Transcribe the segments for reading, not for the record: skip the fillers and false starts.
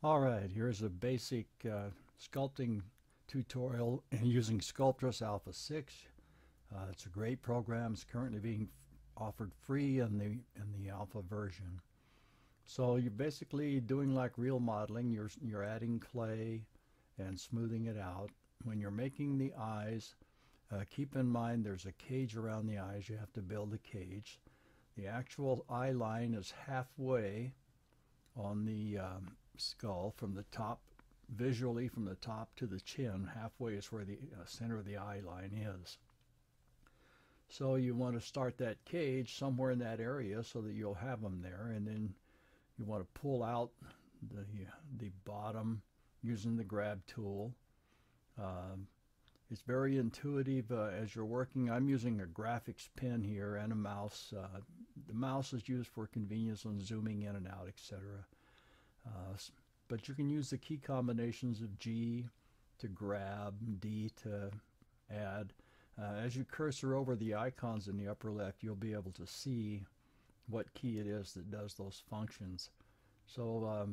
Alright, here's a basic sculpting tutorial using Sculptris Alpha 6. It's a great program. It's currently being offered free in the alpha version. So you're basically doing like real modeling. You're adding clay and smoothing it out. When you're making the eyes, keep in mind there's a cage around the eyes. You have to build a cage. The actual eye line is halfway on the skull from the top, visually from the top to the chin. Halfway is where the center of the eye line is. So you want to start that cage somewhere in that area so that you'll have them there, and then you want to pull out the bottom using the grab tool. It's very intuitive as you're working. I'm using a graphics pen here and a mouse. The mouse is used for convenience on zooming in and out, etc. But you can use the key combinations of G to grab, D to add. As you cursor over the icons in the upper left, you'll be able to see what key it is that does those functions. So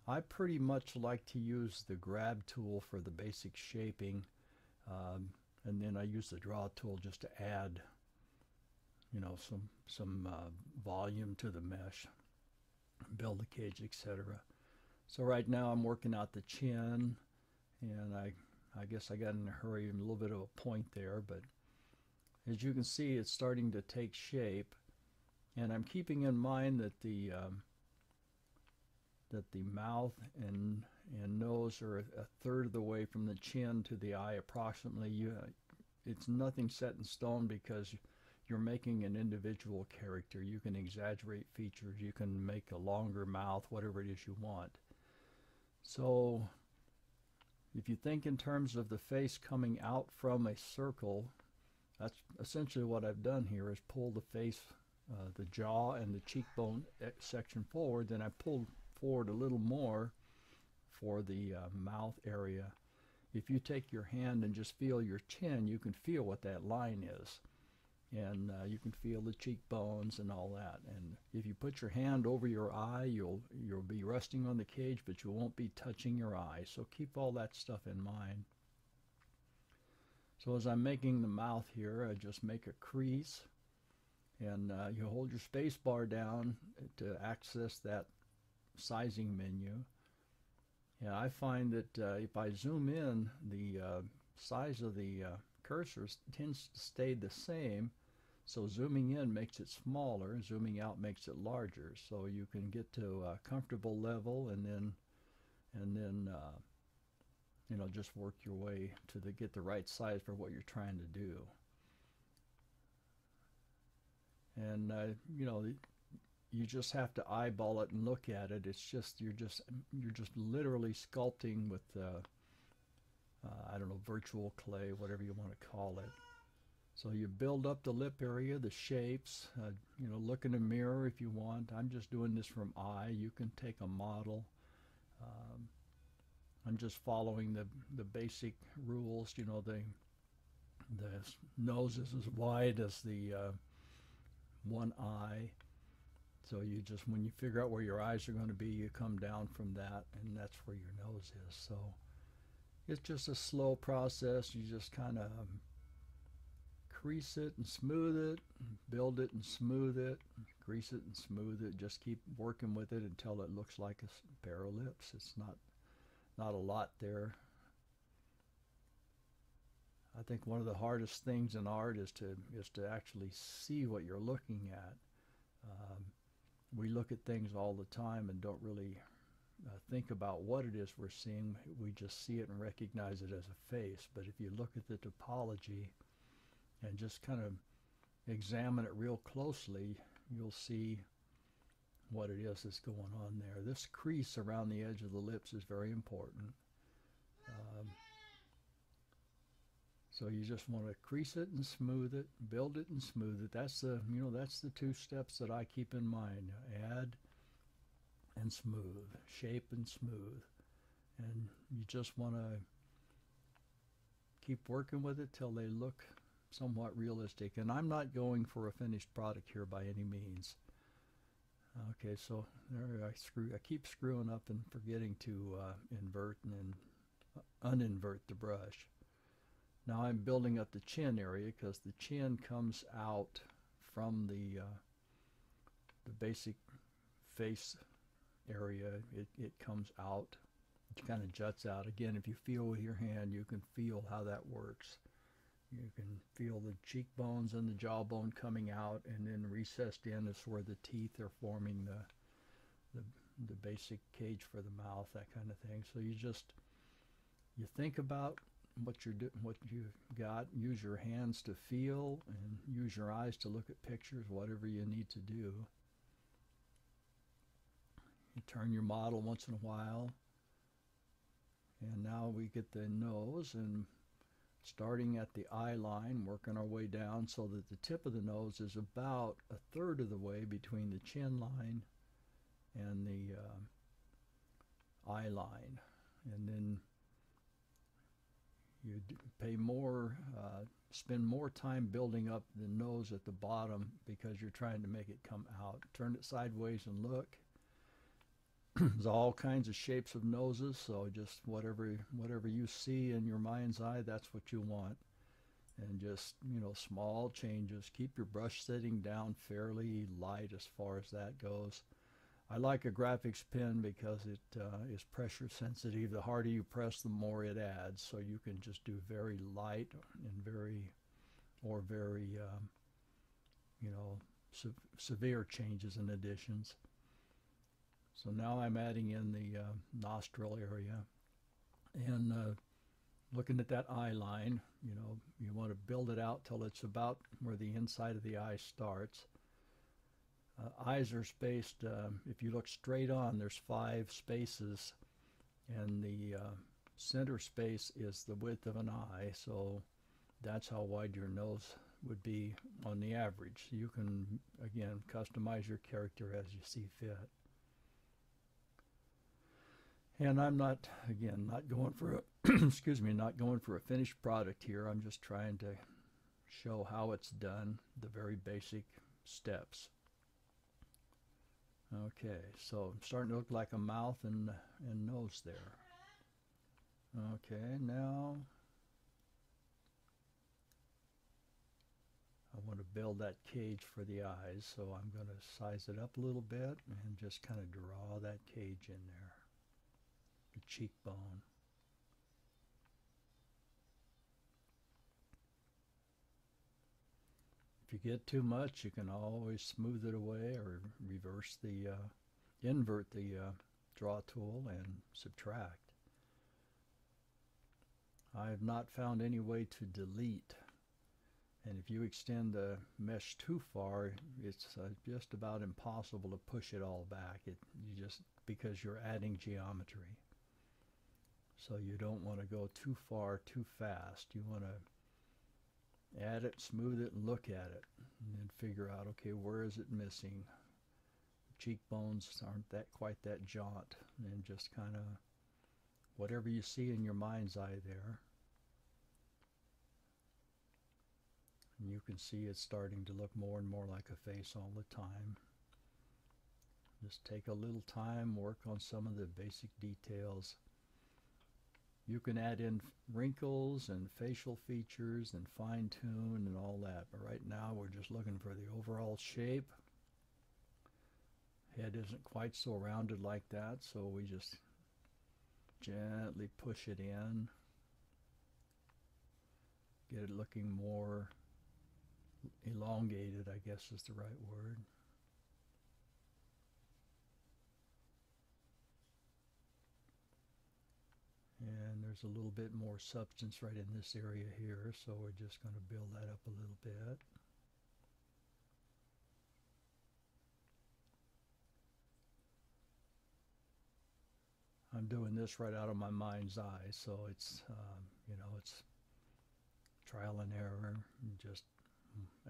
I pretty much like to use the grab tool for the basic shaping, and then I use the draw tool just to add, some volume to the mesh, build the cage, etc. So right now I'm working out the chin, and I guess I got in a hurry and a little bit of a point there, but as you can see, it's starting to take shape, and I'm keeping in mind that the mouth and nose are a third of the way from the chin to the eye approximately. It's nothing set in stone because you're making an individual character. You can exaggerate features, you can make a longer mouth, whatever it is you want. So if you think in terms of the face coming out from a circle, that's essentially what I've done here, is pull the face, the jaw and the cheekbone section forward. Then I pulled forward a little more for the mouth area. If you take your hand and just feel your chin, you can feel what that line is, and you can feel the cheekbones and all that. And if you put your hand over your eye, you'll be resting on the cage, but you won't be touching your eye. So keep all that stuff in mind. So as I'm making the mouth here, I just make a crease, and you hold your space bar down to access that sizing menu. And I find that if I zoom in, the size of the cursor tends to stay the same. So zooming in makes it smaller, zooming out makes it larger. So you can get to a comfortable level, and then just work your way to get the right size for what you're trying to do. And you just have to eyeball it and look at it. It's just you're just literally sculpting with I don't know, virtual clay, whatever you want to call it. So you build up the lip area, the shapes. Look in a mirror if you want. I'm just doing this from eye. You can take a model. I'm just following the basic rules. The nose is as wide as the one eye. So when you figure out where your eyes are going to be, you come down from that, and that's where your nose is. So it's just a slow process. You just kind of crease it and smooth it, build it and smooth it, crease it and smooth it. Just keep working with it until it looks like a pair of lips. It's not a lot there. I think one of the hardest things in art is to actually see what you're looking at. We look at things all the time and don't really think about what it is we're seeing. We just see it and recognize it as a face. But if you look at the topology and just kind of examine it real closely, you'll see what it is that's going on there. This crease around the edge of the lips is very important. So you just want to crease it and smooth it, build it and smooth it. That's the two steps that I keep in mind: add and smooth, shape and smooth. And you just want to keep working with it till they look somewhat realistic. And I'm not going for a finished product here by any means. Okay, so there I keep screwing up and forgetting to invert and uninvert the brush. Now I'm building up the chin area because the chin comes out from the basic face area. It comes out. It kind of juts out. Again, if you feel with your hand, you can feel how that works. You can feel the cheekbones and the jawbone coming out, and then recessed in is where the teeth are forming the basic cage for the mouth, that kind of thing. So you think about what you've got. Use your hands to feel, and use your eyes to look at pictures, whatever you need to do. You turn your model once in a while, and now we get the nose, and starting at the eye line, working our way down so that the tip of the nose is about a third of the way between the chin line and the eye line. And then you spend more time building up the nose at the bottom because you're trying to make it come out. Turn it sideways and look. There's all kinds of shapes of noses, so just whatever you see in your mind's eye, that's what you want. And just, small changes. Keep your brush setting down fairly light as far as that goes. I like a graphics pen because it is pressure sensitive. The harder you press, the more it adds. So you can just do very light and very severe changes and additions. So now I'm adding in the nostril area, and looking at that eye line, you want to build it out till it's about where the inside of the eye starts. Eyes are spaced, if you look straight on, there's 5 spaces, and the center space is the width of an eye, so that's how wide your nose would be on the average. You can, again, customize your character as you see fit. And I'm not going for a excuse me, not going for a finished product here. I'm just trying to show how it's done, the very basic steps. Okay, so I'm starting to look like a mouth and nose there. Okay, now I want to build that cage for the eyes, so I'm going to size it up a little bit and just kind of draw that cage in there. The cheekbone. If you get too much, you can always smooth it away or invert the draw tool and subtract. I have not found any way to delete, and if you extend the mesh too far, it's just about impossible to push it all back. Because you're adding geometry. So you don't want to go too far too fast. You want to add it, smooth it, and look at it, and then figure out, okay, where is it missing? Cheekbones aren't quite that jaunt, and just kind of whatever you see in your mind's eye there. And you can see it's starting to look more and more like a face all the time. Just take a little time, work on some of the basic details. You can add in wrinkles and facial features and fine-tune and all that, but right now we're just looking for the overall shape. Head isn't quite so rounded like that, so we just gently push it in. Get it looking more elongated, I guess is the right word. And there's a little bit more substance right in this area here, so we're just going to build that up a little bit. I'm doing this right out of my mind's eye, so it's it's trial and error. And just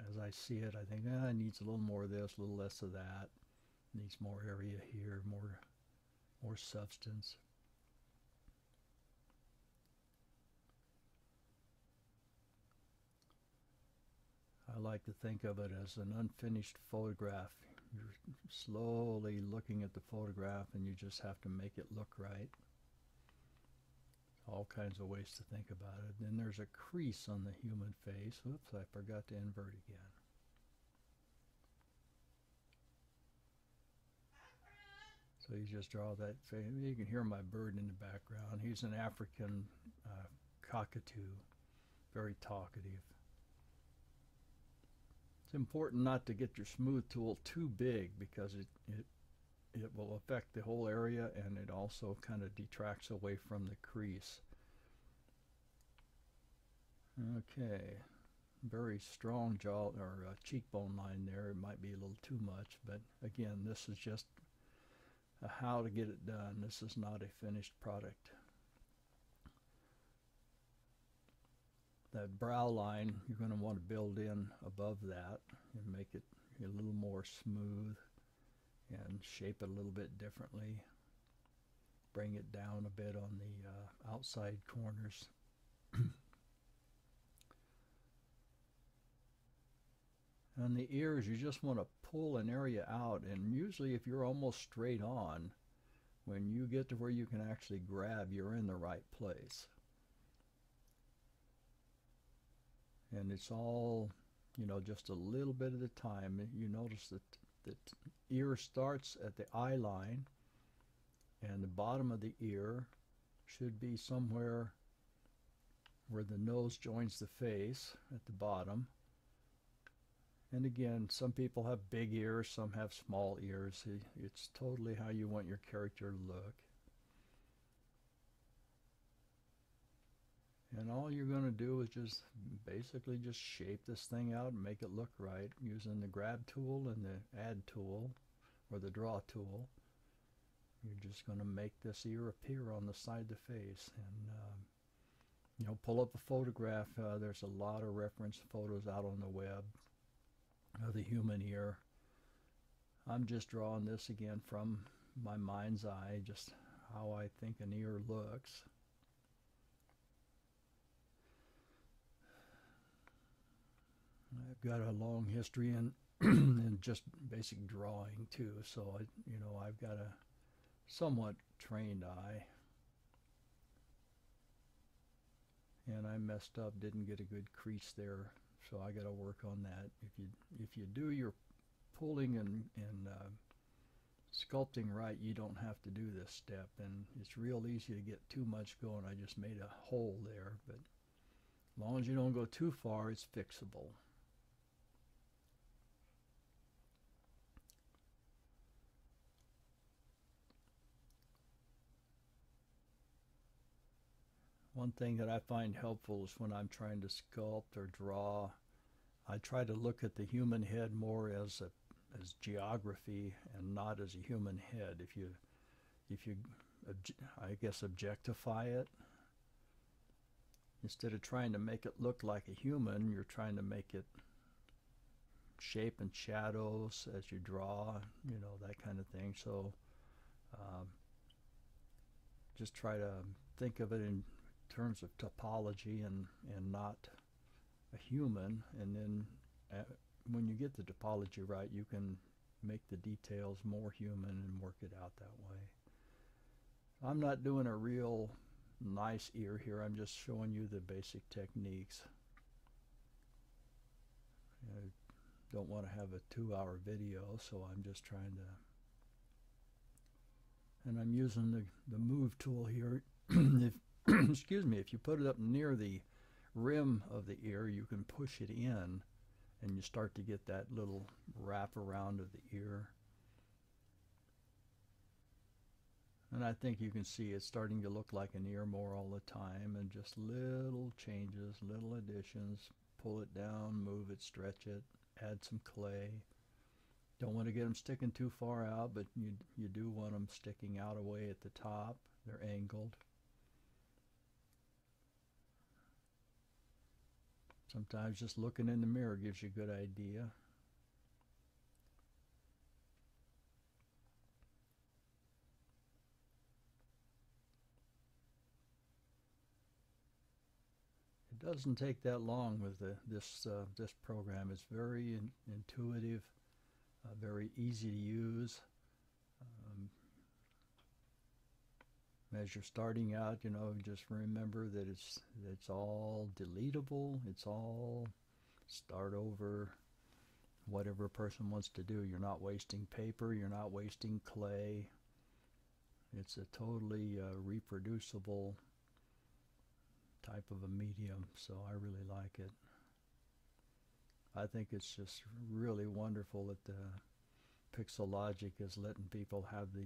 as I see it, I think it needs a little more of this, a little less of that. Needs more area here, more substance. I like to think of it as an unfinished photograph. You're slowly looking at the photograph and you just have to make it look right. All kinds of ways to think about it. Then there's a crease on the human face. Oops, I forgot to invert again. So you just draw that face. You can hear my bird in the background. He's an African cockatoo, very talkative. It's important not to get your smooth tool too big because it will affect the whole area, and it also kind of detracts away from the crease. Okay, very strong jaw or cheekbone line there. It might be a little too much, but again, this is just how to get it done. This is not a finished product. That brow line, you're going to want to build in above that and make it a little more smooth and shape it a little bit differently. Bring it down a bit on the outside corners. On the ears, you just want to pull an area out, and usually if you're almost straight on, when you get to where you can actually grab, you're in the right place. And it's all, you know, just a little bit at a time. You notice that the ear starts at the eye line, and the bottom of the ear should be somewhere where the nose joins the face at the bottom. And again, some people have big ears, some have small ears. It's totally how you want your character to look. And all you're going to do is just basically just shape this thing out and make it look right using the grab tool and the add tool or the draw tool. You're just going to make this ear appear on the side of the face. And you know, pull up a photograph. There's a lot of reference photos out on the web of the human ear. I'm just drawing this again from my mind's eye, just how I think an ear looks. I've got a long history in, in just basic drawing too, so you know, I've got a somewhat trained eye. And I messed up, didn't get a good crease there, so I got to work on that. If you do your pulling and sculpting right, you don't have to do this step, and it's real easy to get too much going. I just made a hole there, but as long as you don't go too far, it's fixable. One thing that I find helpful is when I'm trying to sculpt or draw, I try to look at the human head more as geography and not as a human head. If you I guess objectify it, instead of trying to make it look like a human, you're trying to make it shape and shadows as you draw, you know, that kind of thing. So just try to think of it in terms of topology and not a human, and then when you get the topology right, you can make the details more human and work it out that way. I'm not doing a real nice ear here, I'm just showing you the basic techniques. I don't want to have a 2-hour video, so I'm just trying to, and I'm using the move tool here. If excuse me, if you put it up near the rim of the ear, you can push it in and you start to get that little wrap around of the ear. And I think you can see it's starting to look like an ear more all the time, and just little changes, little additions. Pull it down, move it, stretch it, add some clay. Don't want to get them sticking too far out, but you do want them sticking out away at the top. They're angled. Sometimes just looking in the mirror gives you a good idea. It doesn't take that long with this program. It's very intuitive. very easy to use. As you're starting out, just remember that it's all deletable. It's all start over. Whatever a person wants to do. You're not wasting paper. You're not wasting clay. It's a totally reproducible type of a medium, so I really like it. I think it's just really wonderful that the Pixelogic is letting people have the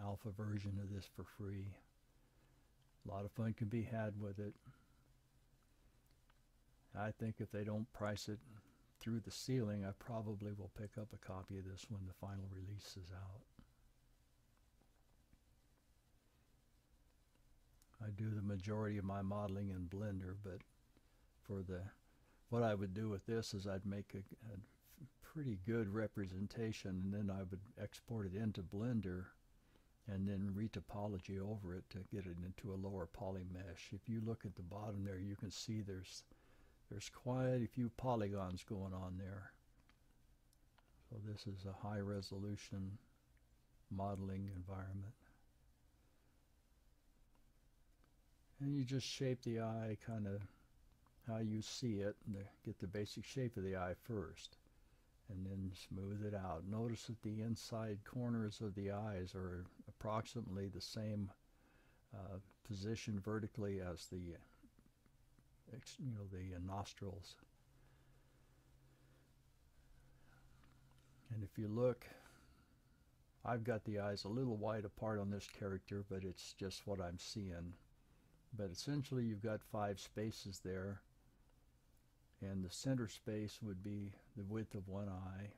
alpha version of this for free. A lot of fun can be had with it. I think if they don't price it through the ceiling, I probably will pick up a copy of this when the final release is out. I do the majority of my modeling in Blender, but what I would do with this is I'd make a pretty good representation, and then I would export it into Blender and then retopology over it to get it into a lower poly mesh. If you look at the bottom there, you can see there's quite a few polygons going on there. So this is a high resolution modeling environment. And you just shape the eye kind of how you see it, and get the basic shape of the eye first, and then smooth it out. Notice that the inside corners of the eyes are approximately the same position vertically as the nostrils. And if you look, I've got the eyes a little wide apart on this character, but it's just what I'm seeing. But essentially you've got 5 spaces there, and the center space would be the width of one eye.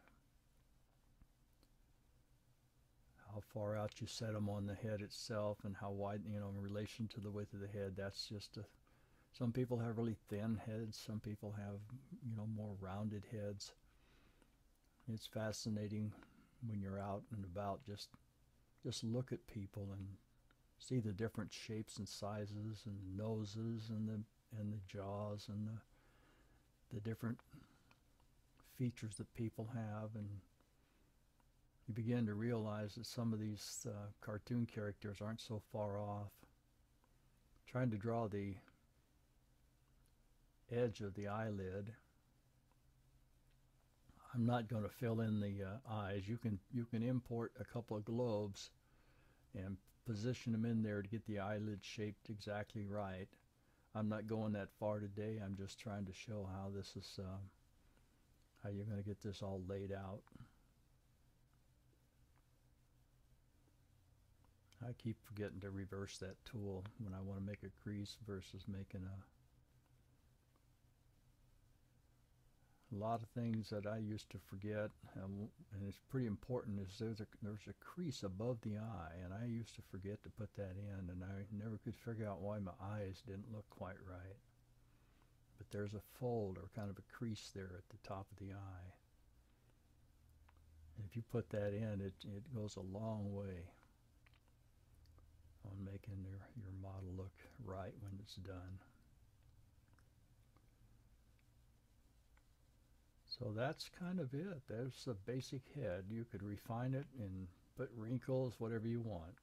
How far out you set them on the head itself, and how wide, in relation to the width of the head. That's just some people have really thin heads, some people have, more rounded heads. It's fascinating when you're out and about, just look at people and see the different shapes and sizes and noses and the jaws and the different features that people have, and you begin to realize that some of these cartoon characters aren't so far off. Trying to draw the edge of the eyelid, I'm not going to fill in the eyes. You can import a couple of globes and position them in there to get the eyelid shaped exactly right. I'm not going that far today. I'm just trying to show how this is how you're going to get this all laid out. I keep forgetting to reverse that tool when I want to make a crease versus making a lot of things that I used to forget, and it's pretty important, is there's a crease above the eye, and I used to forget to put that in, and I never could figure out why my eyes didn't look quite right. But there's a fold, or kind of a crease there at the top of the eye. And if you put that in, it goes a long way on making your model look right when it's done. So that's kind of it. There's a basic head. You could refine it and put wrinkles, whatever you want.